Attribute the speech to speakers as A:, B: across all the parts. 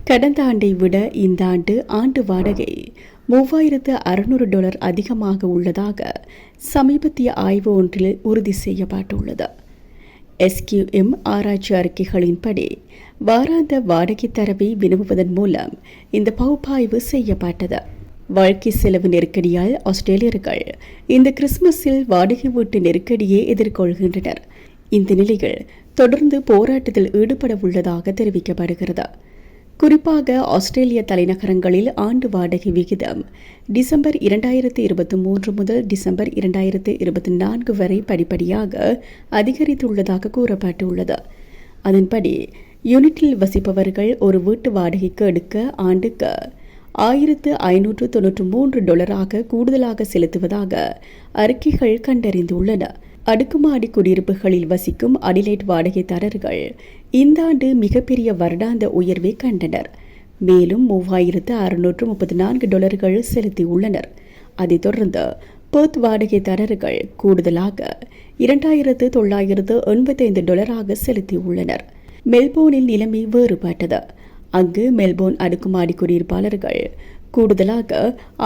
A: கடந்த ஆண்டை விட இந்த ஆண்டு வாடகை $3600 அதிகமாக உள்ளதாக சமீபத்திய ஆய்வு ஒன்றில் உறுதி செய்யப்பட்டுள்ளது. SQM ஆராய்ச்சி அறிக்கைகளின்படி வாராந்த வாடகை தரவை வினவுவதன் மூலம் இந்த பகுப்பாய்வு செய்யப்பட்டது. வாழ்க்கை செலவு நெருக்கடியால் ஆஸ்திரேலியர்கள் இந்த கிறிஸ்துமஸில் வாடகை வீட்டு நெருக்கடியை எதிர்கொள்கின்றனர். இந்த நிலையில் தொடர்ந்து போராட்டத்தில் ஈடுபட உள்ளதாக தெரிவிக்கப்படுகிறது. குறிப்பாக ஆஸ்திரேலிய தலைநகரங்களில் ஆண்டு வாடகை விகிதம் டிசம்பர் 2023 முதல் டிசம்பர் 2024 வரை படிப்படியாக அதிகரித்துள்ளதாக கூறப்பட்டுள்ளது. அதன்படி யூனிட்டில் வசிப்பவர்கள் ஒரு வீட்டு வாடகைக்கு எடுக்க ஆண்டுக்கு $1593 கூடுதலாக செலுத்துவதாக அறிக்கைகள் கண்டறிந்துள்ளன. அடுக்குமாடி குடியிருப்புகளில் வசிக்கும் அடிலைட் வாடகைதாரர்கள் இந்த ஆண்டு மிகப்பெரிய வருடாந்த உயர்வை கண்டனர். மேலும் $3634 செலுத்தியுள்ளனர். அதைத் தொடர்ந்து பெர்த் வாடகைதாரர்கள் கூடுதலாக $2985 செலுத்தியுள்ளனர். மெல்போர்னில் நிலைமை வேறுபட்டது. அங்கு மெல்போர்ன் அடுக்குமாடி குடியிருப்பாளர்கள் கூடுதலாக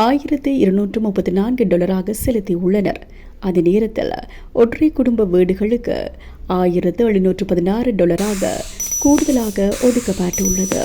A: $1234 செலுத்தியுள்ளனர். அதே நேரத்தில் ஒற்றை குடும்ப வீடுகளுக்கு $1716 கூடுதலாக ஒதுக்கப்பட்டுள்ளது.